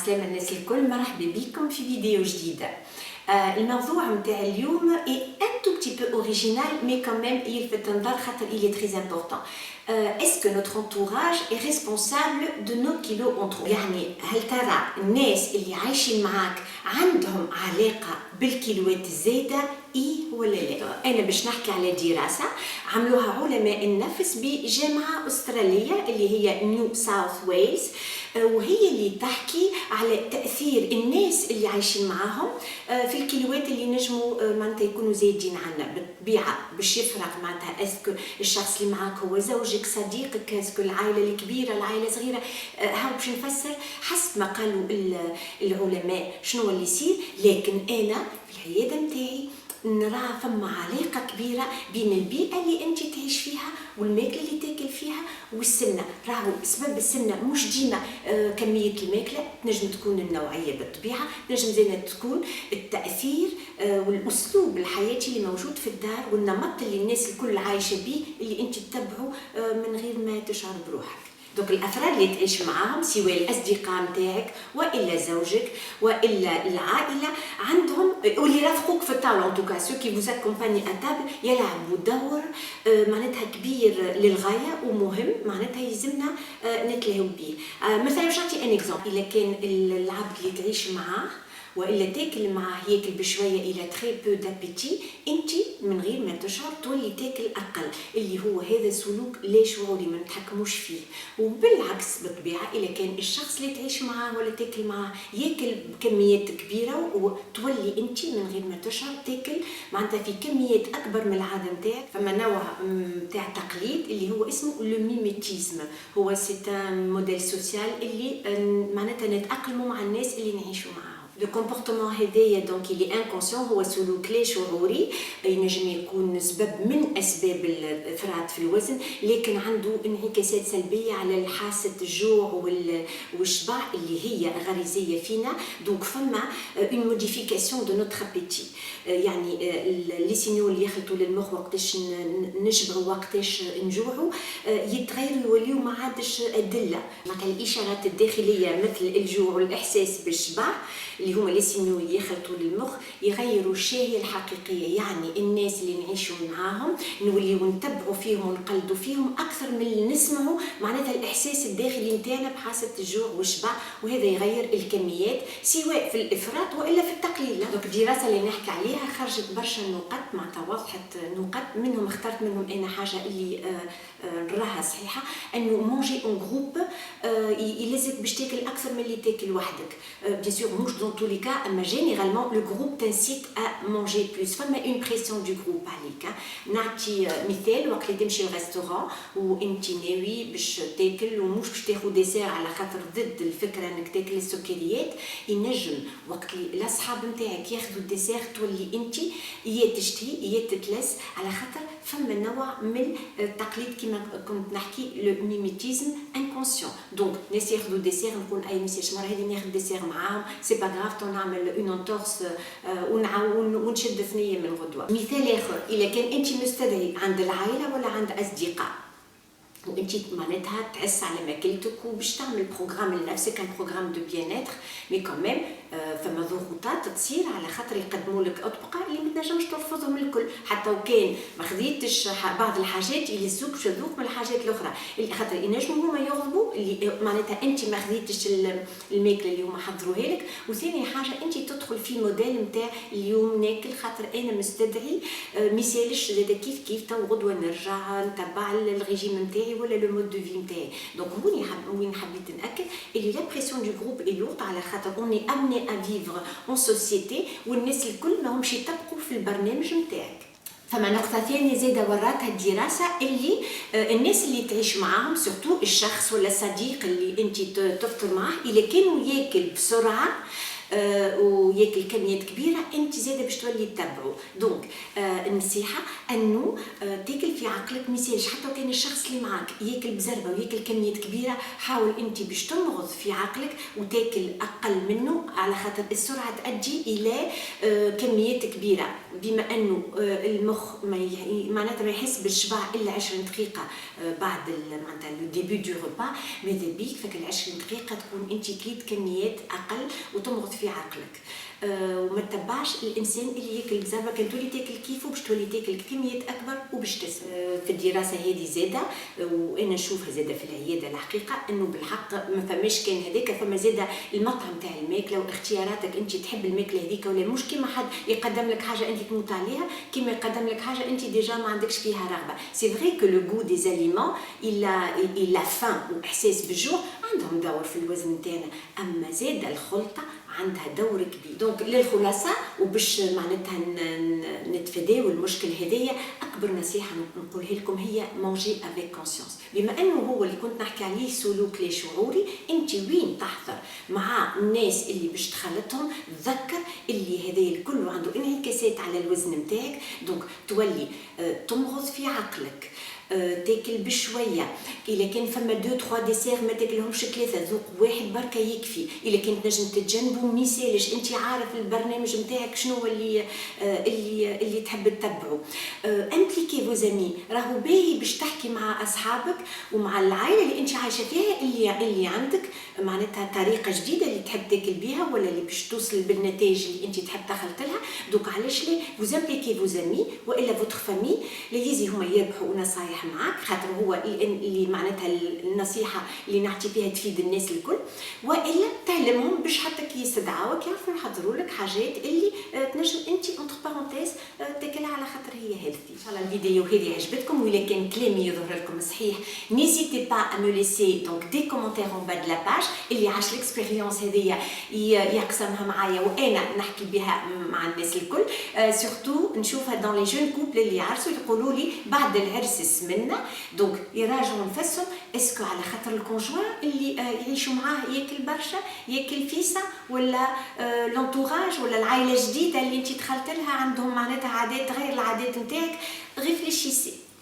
عالسلامة الناس الكل، مرحبا بكم في فيديو جديدة. الموضوع متاع اليوم est un tout petit peu original mais quand même يلفت النظر خاطر il est très important. Est-ce que notre entourage est responsable de nos kilos en trop؟ يعني هل ترى الناس اللي عايشين معاك عندهم علاقة بالكيلوات الزايدة إيه ولا لا؟ أنا باش نحكي على دراسة عملوها علماء النفس بجامعة أسترالية اللي هي نيو ساوث ويلز، وهي اللي تحكي على تأثير الناس اللي عايشين معاهم في الكيلوات اللي نجموا معناتها يكونوا زايدين عنا. بالطبيعة باش يفرق معناتها اسكو الشخص اللي معاك هو زوجك، صديقك، اسكو العائلة الكبيرة، العائلة الصغيرة. هاو باش نفسر حسب ما قالوا العلماء شنو اللي يصير، لكن أنا في العيادة متاعي نرى فما علاقة كبيرة بين البيئة اللي أنت تعيش فيها والماكلة اللي تاكل فيها والسمنة. راهو سبب السمنة مش ديما كمية الماكلة، تنجم تكون النوعية بالطبيعة، تنجم زينة تكون التأثير والأسلوب الحياتي اللي موجود في الدار والنمط اللي الناس الكل عايشة بيه اللي أنت تتبعه من غير ما تشعر بروحك. دونك الافراد اللي تعيش معاهم سواء الاصدقاء نتاعك والا زوجك والا العائله عندهم واللي يرافقوك في الطاوله ان توكا سو كي فوز اكومباني ا تابل يلعبوا دور معناتها كبير للغايه ومهم، معناتها يلزمنا نتلاهوا به. مثلا باش نعطي ان اكزومبل، الا كان العبد اللي تعيش معاه والا تاكل معاه ياكل بشويه الى تري بو دابيتي، انت من غير ما تشعر تولي تاكل اقل، اللي هو هذا سلوك لا شعوري ما نتحكموش فيه. وبالعكس بالطبيعه الا كان الشخص اللي تعيش معاه ولا تاكل معاه ياكل بكميات كبيره وتولي انت من غير ما تشعر تاكل معناتها في كميات اكبر من العاده نتاعك. فما نوع نتاع تقليد اللي هو اسمه لو ميميتيزم، هو سي ان موديل سوسيال اللي معناتها نتاقلموا مع الناس اللي نعيشوا معاهم. لو كومبورتمون هذايا دونك اللي انكونسيون هو سلوك لا شعوري، ينجم يكون سبب من اسباب الافراط في الوزن، لكن عنده انعكاسات سلبيه على حاسه الجوع والشبع اللي هي غريزيه فينا. دونك فما اون موديفيكاسيون دو نوتر ابيتي، يعني لي سينيو اللي يخلطوا للمخ وقتاش نشبعوا وقتاش نجوعوا يتغيروا يوليو ما عادش ادله. مثلا الاشارات الداخليه مثل الجوع والاحساس بالشبع اللي هما لي سينيو يخلطوا للمخ يغيروا الشهية الحقيقية. يعني الناس اللي نعيشوا معاهم نوليو نتبعوا فيهم ونقلدوا فيهم أكثر من اللي نسمعوا معناتها الإحساس الداخلي نتاعنا بحاسة الجوع والشبع، وهذا يغير الكميات سواء في الإفراط وإلا في التقليل. دونك الدراسة اللي نحكي عليها خرجت برشا نقط، معناتها وضحت نقط منهم اخترت منهم أنا حاجة اللي نراها صحيحة، أنه مونجي اون جروب يلزمك باش تاكل أكثر من اللي تاكل وحدك. بيان سور مش dans tous les cas mais généralement le groupe t'incite à manger plus. فما une pression du groupe عليك. نعطي مثال، وقت اللي تمشي للريستوران وانت ناوي باش تاكل ومش باش تاخذ ديسير على خاطر ضد الفكره انك تاكل السكريات، ينجم وقت اللي الاصحاب نتاعك ياخذوا الديسير تولي انت يا تشتهي يا تتلس، على خاطر فما نوع من التقليد كما كنت نحكي لو ميميتيزم انكونسيون. دونك ناس ياخذوا ديسير نقول اي ميساج مرة هذه ناخذ ديسير معاهم سي با غراف نعمل اون انتورس ونعاون ونشد ثنيه من غدوه. مثال اخر، اذا كان انت مستدعي عند العائله ولا عند اصدقاء وانت معناتها تعس على ماكلتك وباش تعمل بروغرام لنفسك، ان بروغرام دو بيان اتر، مي كمان فما ضغوطات تصير على خاطر يقدموا لك اطباق اللي ما تنجمش ترفضهم الكل، حتى وكان ما خذيتش بعض الحاجات يلزوك باش تذوق من الحاجات الاخرى، اللي خاطر ينجموا هما يغضبوا اللي معناتها انت ما خذيتش الماكله اللي هما حضروها لك. وثاني حاجه انت تدخل في موديل نتاع اليوم ناكل خاطر انا مستدعي، مثالش زاد كيف تو غدوه نرجع نتبع الريجيم نتاعي ولا لو مود دو في نتاعي. دونك وين حبيت ناكد اللي لا بريسيون دو جروب اي لورد، على خاطر اوني امني ا فيفر اون سوسيتي والناس الكل ماهمش يطبقوا في البرنامج نتاعك. فما نقطة ثانية زايدة وراتها الدراسة اللي الناس اللي تعيش معاهم سورتو الشخص ولا الصديق اللي انت تفطر معاه إذا كانوا ياكل بسرعة وياكل كميات كبيره انت زاده باش تولي تتبعه. دونك النصيحه انه تاكل في عقلك، ما يسالش حتى كان الشخص اللي معاك ياكل بزربه وياكل كميات كبيره، حاول انت باش تمغض في عقلك وتاكل اقل منه، على خاطر السرعه تؤدي الى كميات كبيره، بما انه المخ معناتها ما يحس بالشبع الا 20 دقيقه بعد معناتها لو ديبي دو ريبا. ماذا بيك فك 20 دقيقه تكون انت كليت كميات اقل وتمغض في عقلك. وما تتبعش الانسان اللي ياكل بزربه، كان تولي تاكل كيفه باش تولي تاكل كميات اكبر وباش تسمن. في الدراسه هذه زاده، وانا نشوفها زاده في العياده الحقيقه، انه بالحق ما فماش كان هذاك، فما زاده المطعم تاع الماكله واختياراتك، انت تحب الماكله هذيك ولا مش، كيما حد يقدم لك حاجه انت تموت عليها، كيما يقدم لك حاجه انت ديجا ما عندكش فيها رغبه. سي فري كو لو غو دي زاليمون الا فان واحساس بالجوع عندهم دور في الوزن تاعنا، اما زاده الخلطه عندها دور كبير. دونك للخلاصه وباش معناتها نتفاداو المشكل هذايا، اكبر نصيحه نقولها لكم هي مونجي افيك كونسيونس. بما انه هو اللي كنت نحكي عليه سلوك لا شعوري، انت وين تحضر مع الناس اللي باش تخلطهم تذكر اللي هذايا الكل عنده انعكاسات على الوزن نتاعك. دونك تولي تمغص في عقلك، تاكل بشويه، الا كان فما 2 3 ديسير ما تاكلهمش 3، ذوق واحد بركه يكفي. الا كنت نجم تتجنبوا ميسالش، انت عارف البرنامج نتاعك شنو هو اللي تحب تتبعه. امبليكي فو زامي، راهو باهي باش تحكي مع اصحابك ومع العائله اللي انت عايشه فيها، اللي عندك معناتها طريقه جديده اللي تحب تاكل بها ولا اللي باش توصل بالنتائج اللي انت تحب تخلط لها. دوك علاش لي فو امبليكي فو زامي والا فوتر فامي لازم هما يربحوا نصايح معاك، خاطر هو اللي معناتها النصيحه اللي نعطي فيها تفيد الناس الكل، والا تعلمهم باش حتى كي يستدعوك يعرفوا يحضروا لك حاجات اللي تنجم انت اونتر بارونتيز تاكلها على خاطر هي هيلثي. ان شاء الله الفيديو هذه عجبتكم، وإلا كان كلامي يظهر لكم صحيح نيزيتي با ا مو ليسي دونك دي كومونتير اون با دو لا باج، اللي عاش الاكسبيريونس هذيا يقسمها معايا وانا نحكي بها مع الناس الكل. سورتو نشوفها دون لي جون كوبل اللي عرسوا يقولوا لي بعد العرس سمنا، دونك يراجعوا نفسهم اسكو على خاطر الكونجوان اللي يعيشوا معاه ياكل برشا، ياكل فيسا، ولا لونتوراج ولا العائله الجديده اللي انت دخلت لها عندهم معناتها عادات غير العادات نتاعك. ريفليشيسي.